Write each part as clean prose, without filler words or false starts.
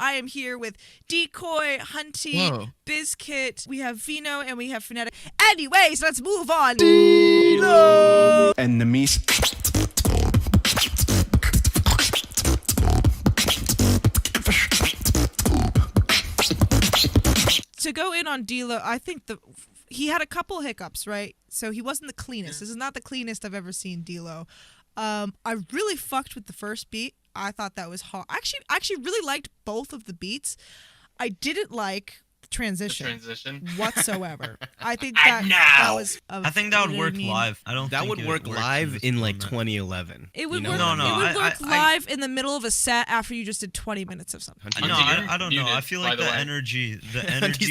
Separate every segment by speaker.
Speaker 1: I am here with d-koy, Hunty, Bizkit. We have Vino and we have Phonetic. Anyways, let's move on. D-lo!
Speaker 2: Enemies.
Speaker 1: To go in on D-lo, I think he had a couple hiccups, right? So he wasn't the cleanest. This is not the cleanest I've ever seen D-lo. I really fucked with the first beat. I thought that was hard. I actually really liked both of the beats. I didn't like the transition whatsoever. I think that was.
Speaker 3: I think that would work live. I don't.
Speaker 4: That would work live in like 2011.
Speaker 1: It would work. No, it would work live in the middle of a set after you just did 20 minutes of something.
Speaker 3: No, I don't know. I feel like the energy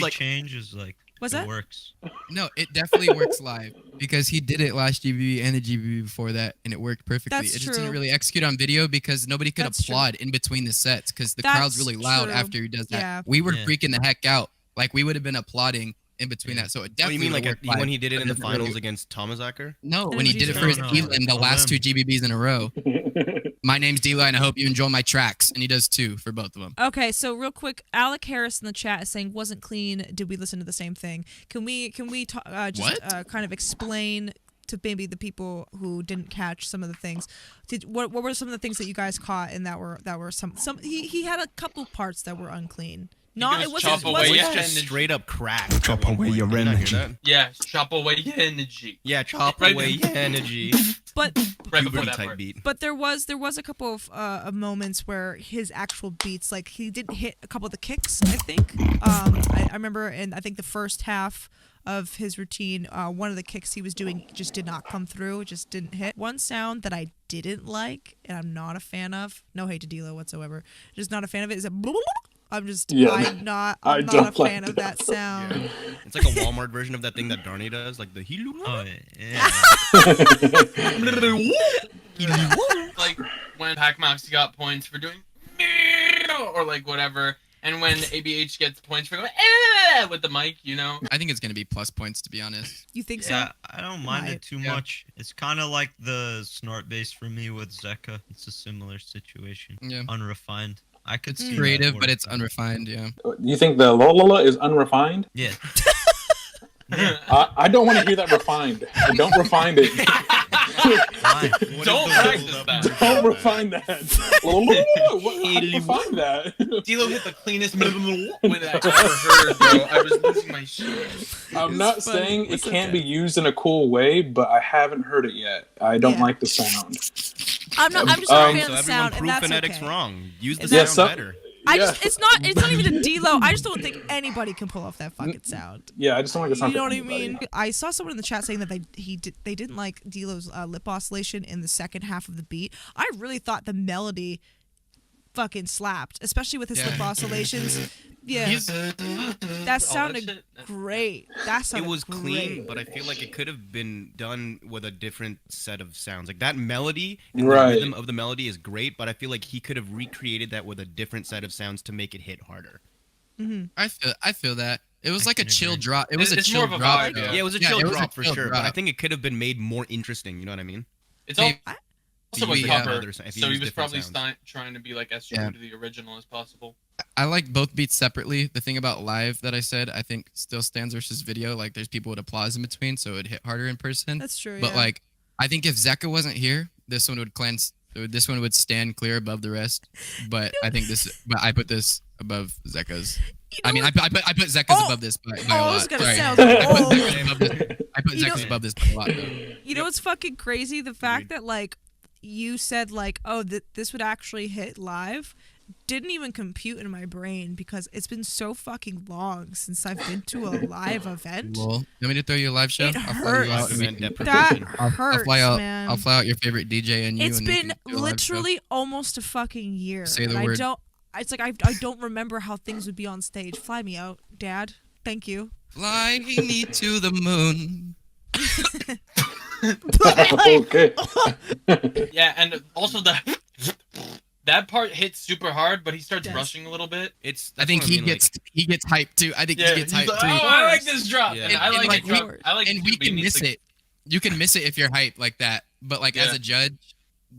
Speaker 3: change is like.
Speaker 1: What's that?
Speaker 3: It works.
Speaker 5: No, it definitely works live because he did it last GBB and the GBB before that, and it worked perfectly.
Speaker 1: That's
Speaker 5: it
Speaker 1: true.
Speaker 5: just didn't really execute on video because nobody could applaud in between the sets because the crowd's really loud after he does that.
Speaker 1: Yeah.
Speaker 5: We were freaking the heck out. Like, we would have been applauding in between that. So it definitely
Speaker 4: you mean like
Speaker 5: live,
Speaker 4: when he did it in the finals against Thomas Acker?
Speaker 5: No, when he did it for his Elam the last two GBBs in a row. My name's D-Lo, and I hope you enjoy my tracks. And he does too for both of them.
Speaker 1: Okay, so real quick, Alec Harris in the chat is saying wasn't clean. Did we listen to the same thing? Can we just kind of explain to maybe the people who didn't catch some of the things? What were some of the things that you guys caught and that were some he had a couple parts that were unclean.
Speaker 4: It wasn't just straight up crack.
Speaker 2: Chop away your energy.
Speaker 6: Yeah, chop away your energy.
Speaker 4: Yeah, chop away your energy.
Speaker 1: But
Speaker 6: right before that
Speaker 4: type
Speaker 6: part.
Speaker 4: beat.
Speaker 1: But there was a couple of moments where his actual beats, like he didn't hit a couple of the kicks. I think I remember, and I think the first half of his routine, one of the kicks he was doing just did not come through. It just didn't hit. One sound that I didn't like, and I'm not a fan of. No hate to D-Lo whatsoever. Just not a fan of it. Is a I'm not a fan of that sound.
Speaker 4: Yeah. It's like a Walmart version of that thing that Darnie does, like the Hilu.
Speaker 3: Oh yeah.
Speaker 6: Like when Pac-Maxi got points for doing or like whatever, and when ABH gets points for going with the mic, you know.
Speaker 5: I think it's gonna be plus points, to be honest.
Speaker 1: You think so?
Speaker 3: Yeah, I don't mind it too much. It's kind of like the snort bass for me with Zeka. It's a similar situation.
Speaker 5: Yeah.
Speaker 3: Unrefined. I could see
Speaker 5: creative, but it's unrefined. Yeah.
Speaker 7: You think the Lola is unrefined?
Speaker 3: Yeah.
Speaker 7: I don't want to hear that refined. Don't refine it.
Speaker 6: Don't practice that.
Speaker 7: Don't refine that. How do you refine that?
Speaker 6: D-Lo hit the cleanest with that I ever heard, bro. I was losing my shit.
Speaker 7: I'm not saying it can't be used in a cool way, but I haven't heard it yet. I don't like the sound.
Speaker 1: I'm just not a fan of the sound,
Speaker 4: and
Speaker 1: that's
Speaker 4: phonetics
Speaker 1: okay.
Speaker 4: wrong. Use the sound better.
Speaker 1: It's not even a D-Lo. I just don't think anybody can pull off that fucking sound.
Speaker 7: Yeah, I just don't like the sound.
Speaker 1: You know what I mean? I saw someone in the chat saying that they didn't like D-Lo's lip oscillation in the second half of the beat. I really thought the melody fucking slapped, especially with his lip oscillations. Yeah, that sounded great.
Speaker 4: It was clean, but I feel like it could have been done with a different set of sounds. Like that melody, the rhythm of the melody is great, but I feel like he could have recreated that with a different set of sounds to make it hit harder.
Speaker 1: Mm-hmm.
Speaker 5: I feel that. It was like a chill drop. It was a chill drop.
Speaker 4: Yeah, it was a chill drop for sure. But I think it could have been made more interesting. You know what I mean?
Speaker 6: It's also a cover, so he was probably
Speaker 4: sounds.
Speaker 6: trying to be like as true to the original as possible.
Speaker 5: I like both beats separately. The thing about live that I said, I think still stands versus video. Like, there's people with applause in between, so it'd hit harder in person.
Speaker 1: That's true.
Speaker 5: But like, I think if Zeka wasn't here, this one would stand clear above the rest. But I think but I put this above Zeka's. I mean, I put Zeka's above this by a lot.
Speaker 1: I was gonna say,
Speaker 5: I put Zeka's above this by a lot. Though.
Speaker 1: You know what's fucking crazy? The fact that like you said like, oh, this would actually hit live. Didn't even compute in my brain because it's been so fucking long since I've been to a live event.
Speaker 5: Well, you want me to throw you a live show?
Speaker 1: It
Speaker 5: hurts.
Speaker 1: That hurts, man.
Speaker 5: I'll fly out your favorite DJ and you.
Speaker 1: It's been literally almost a fucking year.
Speaker 5: Say the word.
Speaker 1: It's like I don't remember how things would be on stage. Fly me out, Dad. Thank you.
Speaker 5: Fly me to the moon.
Speaker 7: Okay.
Speaker 6: Yeah, and also that part hits super hard, but he starts rushing a little bit.
Speaker 5: I think he gets hyped too. I think he gets hyped too.
Speaker 6: Oh, I like this drop.
Speaker 4: Yeah.
Speaker 6: And I like it drop. I like
Speaker 5: and we can miss it. You can miss it if you're hyped like that. But like as a judge,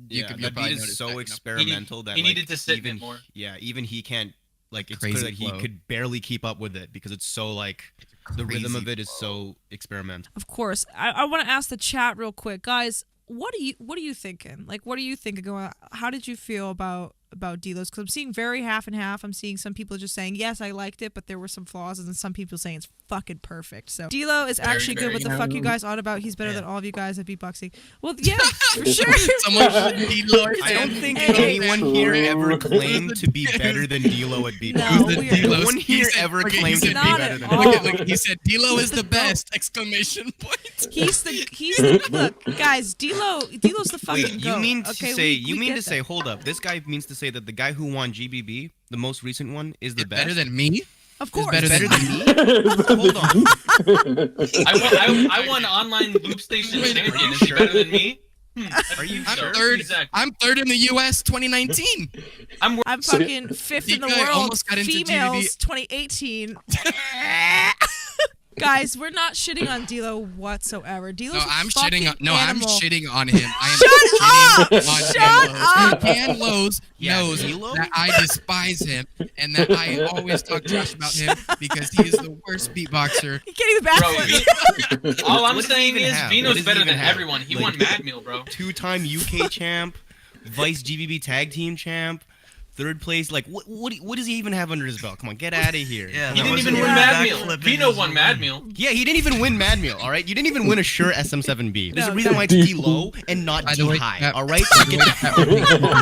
Speaker 4: the beat is so experimental that
Speaker 6: he needed to sit
Speaker 4: even
Speaker 6: more.
Speaker 4: Yeah, even he can't Like it's
Speaker 5: Crazy
Speaker 4: clear that he
Speaker 5: flow.
Speaker 4: could barely keep up with it because it's so like the rhythm of it is so experimental.
Speaker 1: Of course. I want to ask the chat real quick, guys. What are you thinking? Like, what are you thinking? How did you feel about D-Lo's? Because I'm seeing very half and half. I'm seeing some people just saying yes, I liked it, but there were some flaws, and then some people saying it's fucking perfect. So D-Lo is actually good with the fuck you guys on about. He's better than all of you guys at beatboxing. Well, yeah, for sure.
Speaker 5: Someone should D-Lo.
Speaker 4: I don't think
Speaker 1: Hey,
Speaker 4: anyone here ever claimed to be better than D-Lo at beatboxing.
Speaker 1: No, we are-
Speaker 4: No one here ever claimed to be
Speaker 1: Not
Speaker 4: better
Speaker 1: at
Speaker 4: than
Speaker 1: all.
Speaker 4: him.
Speaker 5: Look, he said D-Lo is the best! Exclamation point.
Speaker 1: He's the look, guys. D'Lo's the fucking
Speaker 4: Wait, you
Speaker 1: goat,
Speaker 4: mean to
Speaker 1: okay?
Speaker 4: say
Speaker 1: We get that.
Speaker 4: say hold up? This guy means to say that the guy who won GBB, the most recent one, is the best.
Speaker 5: Better than me?
Speaker 1: Of course,
Speaker 5: better
Speaker 4: Better
Speaker 5: than
Speaker 4: than me? Hold on.
Speaker 6: I won online loop station champion. Is he better than me?
Speaker 4: Are you
Speaker 5: I'm
Speaker 4: sure?
Speaker 5: third.
Speaker 6: Exactly.
Speaker 5: I'm third in the U.S. 2019.
Speaker 1: I'm fucking fifth in the
Speaker 5: D-koy
Speaker 1: world.
Speaker 5: almost got into
Speaker 1: Females 2018. Guys, we're not shitting on D-Lo whatsoever. D-Lo's
Speaker 5: No,
Speaker 1: a
Speaker 5: I'm
Speaker 1: fucking
Speaker 5: shitting on. No,
Speaker 1: animal.
Speaker 5: I'm shitting on him. I am
Speaker 1: Shut
Speaker 5: shitting on
Speaker 1: Shut up!
Speaker 5: Dan Lowe's
Speaker 4: Yeah,
Speaker 5: knows
Speaker 4: D-Lo?
Speaker 5: that I despise him and that I always talk trash about him because he is the worst beatboxer.
Speaker 1: He can't even backflip.
Speaker 6: All I'm
Speaker 4: What does he
Speaker 6: saying
Speaker 4: even
Speaker 6: is
Speaker 4: have? What
Speaker 6: Vino's
Speaker 4: does he
Speaker 6: better
Speaker 4: even
Speaker 6: than
Speaker 4: have?
Speaker 6: everyone. He
Speaker 4: Like-
Speaker 6: won Mad Meal, bro.
Speaker 4: Two-time UK champ, Vice GBB tag team champ, third place. Like, what does he even have under his belt? Come on, get out of here.
Speaker 3: Yeah,
Speaker 6: He
Speaker 3: that
Speaker 6: didn't
Speaker 3: wasn't
Speaker 6: even win
Speaker 3: a
Speaker 6: Mad Meal.
Speaker 3: backflip in
Speaker 6: Vino
Speaker 3: his
Speaker 6: won
Speaker 3: own
Speaker 6: Mad
Speaker 3: way.
Speaker 6: Meal.
Speaker 4: Yeah, he didn't even win Mad Meal, all right? You didn't even win a Shure SM7B. There's
Speaker 1: No,
Speaker 4: a reason why it's D-low and not
Speaker 5: By the way,
Speaker 4: D-high, all right?
Speaker 5: by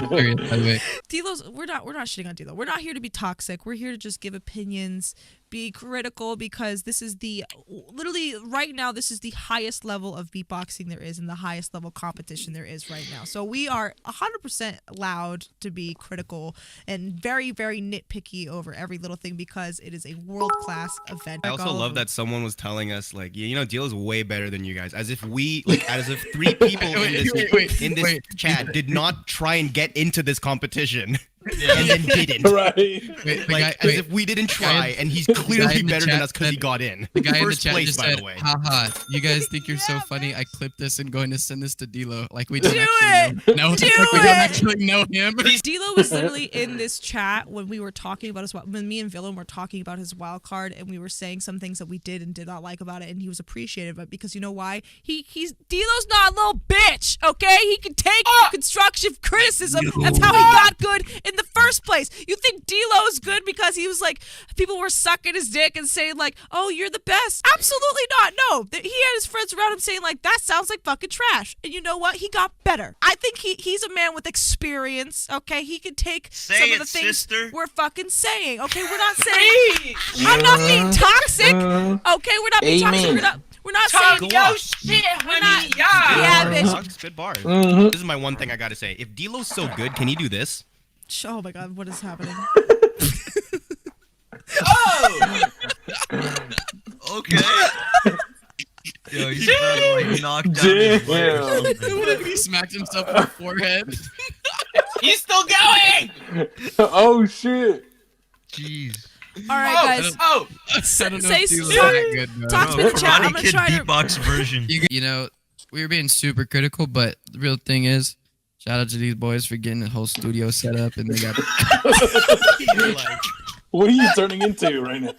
Speaker 5: the way,
Speaker 1: D-Lo's, we're not shitting on D-Lo. We're not here to be toxic. We're here to just give opinions, be critical, because this is literally right now, this is the highest level of beatboxing there is and the highest level competition there is right now. So we are 100% allowed to be critical and very, very nitpicky over every little thing because it is a world-class event.
Speaker 4: I also love that someone was telling us, like, you know, Deal is way better than you guys. As if we, like, as if three people in this chat did not try and get into this competition and then didn't.
Speaker 7: Right.
Speaker 4: Like, as if we didn't try, and he's clearly better than us because he got in.
Speaker 5: The guy in the
Speaker 4: First
Speaker 5: chat
Speaker 4: place,
Speaker 5: just
Speaker 4: by
Speaker 5: said,
Speaker 4: the way.
Speaker 5: haha, you guys think you're so funny. I clipped this and going to send this to D-Lo. Like, we don't
Speaker 1: Do
Speaker 5: actually know. No,
Speaker 1: Do
Speaker 5: like, we
Speaker 1: it!
Speaker 5: don't actually know him.
Speaker 1: D-Lo was literally in this chat when we were talking about when me and Villain were talking about his wild card, and we were saying some things that we did and did not like about it, and he was appreciative of it because you know why? He's D-Lo's not a little bitch, okay? He can take constructive criticism. That's how he got good in the first place. You think D-Lo is good because he was like, people were sucking his dick and saying like, oh, you're the best? Absolutely not. No, he had his friends around him saying like, that sounds like fucking trash. And you know what? He got better. I think he's a man with experience, okay? He can take some of the things we're fucking saying, okay? We're not saying, I'm not being toxic, okay? We're not being toxic. We're not saying,
Speaker 6: Yo, shit, honey,
Speaker 1: yeah, bitch.
Speaker 4: Sucks, good bars.
Speaker 7: Mhm.
Speaker 4: This is my one thing I gotta say. If D-Lo's so good, can he do this?
Speaker 1: Oh my god, what is happening?
Speaker 6: Oh!
Speaker 3: Okay. Yo, he's about to like knock down his leg or
Speaker 7: Damn.
Speaker 3: something.
Speaker 5: He smacked himself in the forehead.
Speaker 6: He's still going!
Speaker 7: Oh shit.
Speaker 3: Jeez.
Speaker 1: All right, guys.
Speaker 6: Oh!
Speaker 5: I don't know
Speaker 1: Say
Speaker 5: if D-Lo's
Speaker 1: talk-
Speaker 5: that good, bro.
Speaker 1: talk to me in the chat. I'm
Speaker 3: Karate
Speaker 1: gonna
Speaker 3: Kid
Speaker 1: try to-
Speaker 3: beatbox version.
Speaker 5: You know, we were being super critical, but the real thing is, shout out to these boys for getting the whole studio set up, and they got
Speaker 7: What are you turning into right now?